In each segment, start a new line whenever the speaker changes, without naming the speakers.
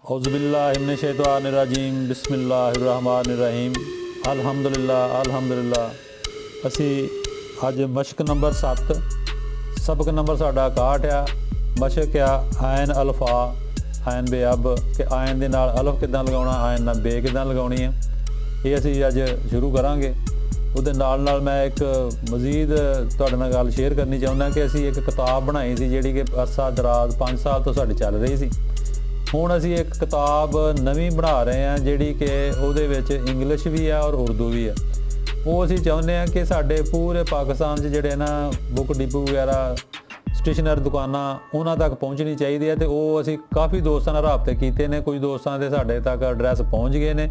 औज़ुबिल्लाहिमिनश्शैतानिर्रजीम बिस्मिल्लाहिर्रहमानिर्रहीम अल्हम्दुलिल्लाह। असी अज मशक नंबर 7 सबक नंबर साडा 61 आ। मशक आ आयन अल्फा आयन बे अब कि आयन दे नाल अल्फ किदां लगाउणा, आयन नाल बे किदां लगाउणी है, ये असी अज शुरू करांगे। ਉਹਦੇ ਨਾਲ मैं एक मजीद ਤੁਹਾਡੇ ਨਾਲ ਗੱਲ शेयर करनी चाहुंदा कि असी एक किताब बनाई सी जिहड़ी कि अरसा दराज 5 साल तो साडी चल रही सी। ਹੁਣ ਅਸੀਂ एक किताब नवीं बना रहे हैं जिहड़ी कि ਉਹਦੇ ਵਿੱਚ इंग्लिश भी है और उर्दू भी है। ਉਹ ਅਸੀਂ ਚਾਹੁੰਦੇ ਹਾਂ कि ਸਾਡੇ पूरे पाकिस्तान 'ਚ ਜਿਹੜੇ ना बुक डिपो वगैरह ਸਟੇਸ਼ਨਰੀ ਦੁਕਾਨਾਂ ਉਹਨਾਂ ਤੱਕ ਪਹੁੰਚਣੀ ਚਾਹੀਦੀ ਹੈ। ਤੇ ਉਹ ਅਸੀਂ ਕਾਫੀ ਦੋਸਤਾਂ ਨਾਲ ਰਾਬਤੇ ਕੀਤੇ ਨੇ, ਕੁਝ ਦੋਸਤਾਂ ਦੇ ਸਾਡੇ ਤੱਕ ਐਡਰੈਸ ਪਹੁੰਚ ਗਏ ਨੇ,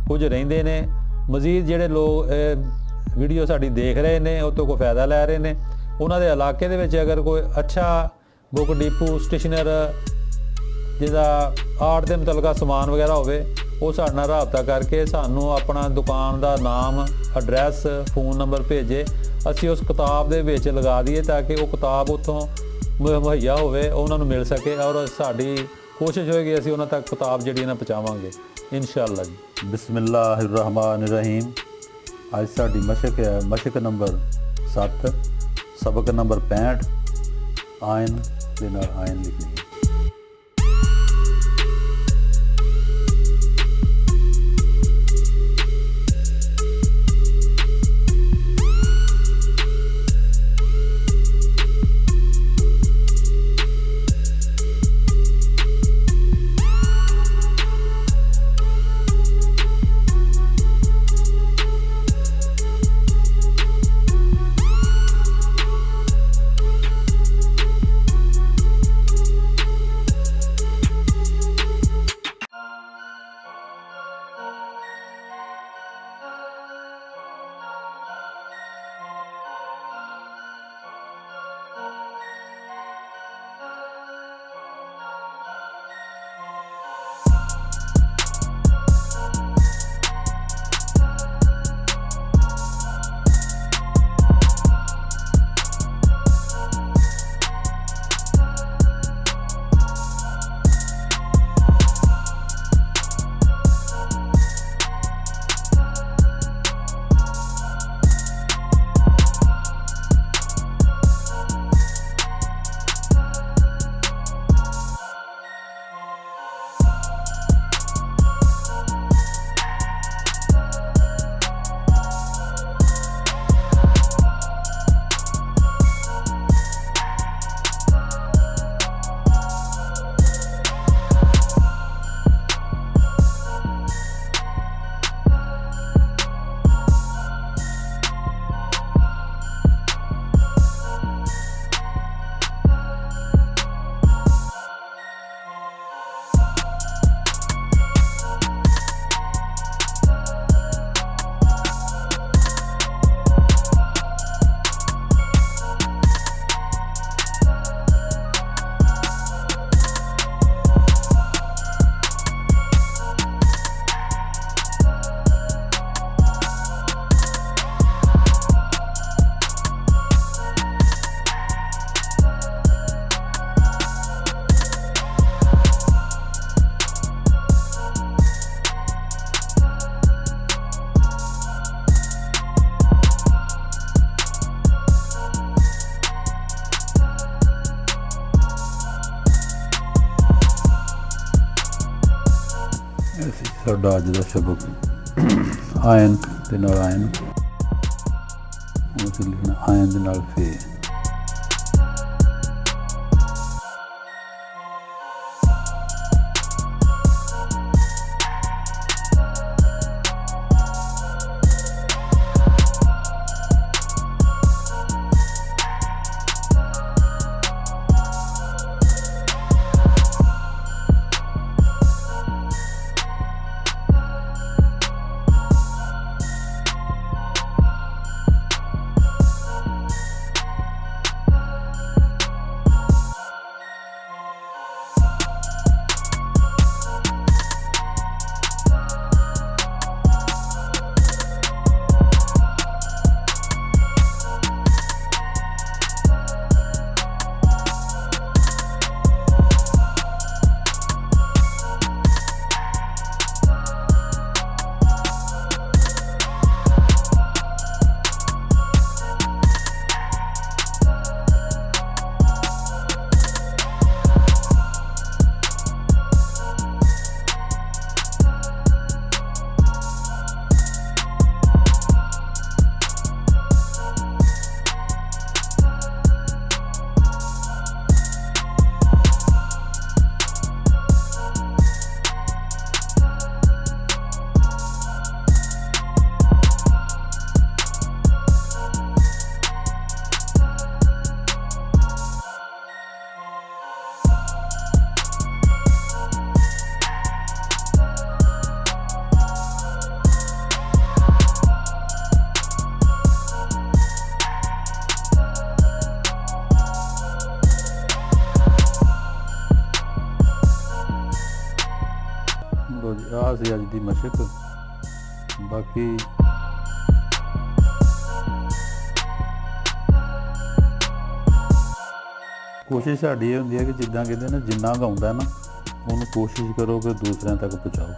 ਕੁਝ ਰਹਿੰਦੇ ਨੇ। ਮਜ਼ੀਦ ਜਿਹੜੇ ਲੋਕ ਵੀਡੀਓ ਸਾਡੀ ਦੇਖ ਰਹੇ ਨੇ ਉਹ ਤੋਂ ਕੋਈ ਫਾਇਦਾ ਲੈ ਰਹੇ ਨੇ, ਉਹਨਾਂ ਦੇ ਇਲਾਕੇ ਦੇ ਵਿੱਚ ਅਗਰ ਕੋਈ ਅੱਛਾ ਬੁੱਕ ਡਿਪੂ ਸਟੇਸ਼ਨਰੀ ਜਿਹਦਾ ਆਰਟ ਦੇ ਮੁਤਲਕਾ ਸਮਾਨ ਵਗੈਰਾ ਹੋਵੇ, ਉਹ ਸਾਡੇ ਨਾਲ ਰਾਬਤਾ ਕਰਕੇ ਸਾਨੂੰ ਆਪਣਾ ਦੁਕਾਨ ਦਾ ਨਾਮ, ਐਡਰੈਸ, फ़ोन नंबर ਭੇਜੇ। ਅਸੀਂ ਉਸ ਕਿਤਾਬ ਦੇ ਵਿੱਚ ਲਗਾ ਦਈਏ ਤਾਂ ਕਿ ਉਹ ਕਿਤਾਬ ਉੱਥੋਂ ਮੁਹੱਈਆ ਹੋਵੇ, ਉਹਨਾਂ ਨੂੰ ਮਿਲ ਸਕੇ। ਔਰ ਸਾਡੀ ਕੋਸ਼ਿਸ਼ ਹੋਏਗੀ ਅਸੀਂ ਉਹਨਾਂ ਤੱਕ ਕਿਤਾਬ ਜਿਹੜੀ ਨਾ ਪਹੁੰਚਾਵਾਂਗੇ इंशाअल्लाह जी। बिस्मिल्लाहिर्रहमानिर्रहीम। ਅੱਜ ਸਾਡੀ ਮਸ਼ਕ ਹੈ ਮਸ਼ਕ ਨੰਬਰ 7 ਸਬਕ ਨੰਬਰ 65 ਆਇਨ ਦੇ ਨਾਲ ਆਇਨ ਲਿਖਣੀ ਹੈ। ਸਾਡਾ ਅੱਜ ਦਾ ਸਬਕ ਆਇਨ ਦੇ ਨਾਲ ਆਇਨ, ਉਹ ਤੇ ਲਿਖਣਾ ਆਇਨ ਦੇ ਨਾਲ ਫੇ। ਲੋ ਜੀ, ਆਹ ਸੀ ਅੱਜ ਦੀ ਮਸ਼ਕ। ਬਾਕੀ ਕੋਸ਼ਿਸ਼ ਸਾਡੀ ਇਹ ਹੁੰਦੀ ਹੈ ਕਿ ਜਿੱਦਾਂ ਕਹਿੰਦੇ ਨਾ, ਜਿੰਨਾ ਗਾਉਂਦਾ ਨਾ ਉਹਨੂੰ ਕੋਸ਼ਿਸ਼ ਕਰੋ ਕਿ ਦੂਸਰਿਆਂ ਤੱਕ ਪਹੁੰਚਾਓ।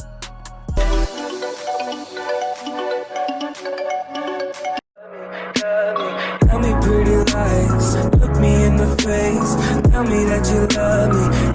Tell me pretty lies, look me in the face, tell me that you love me.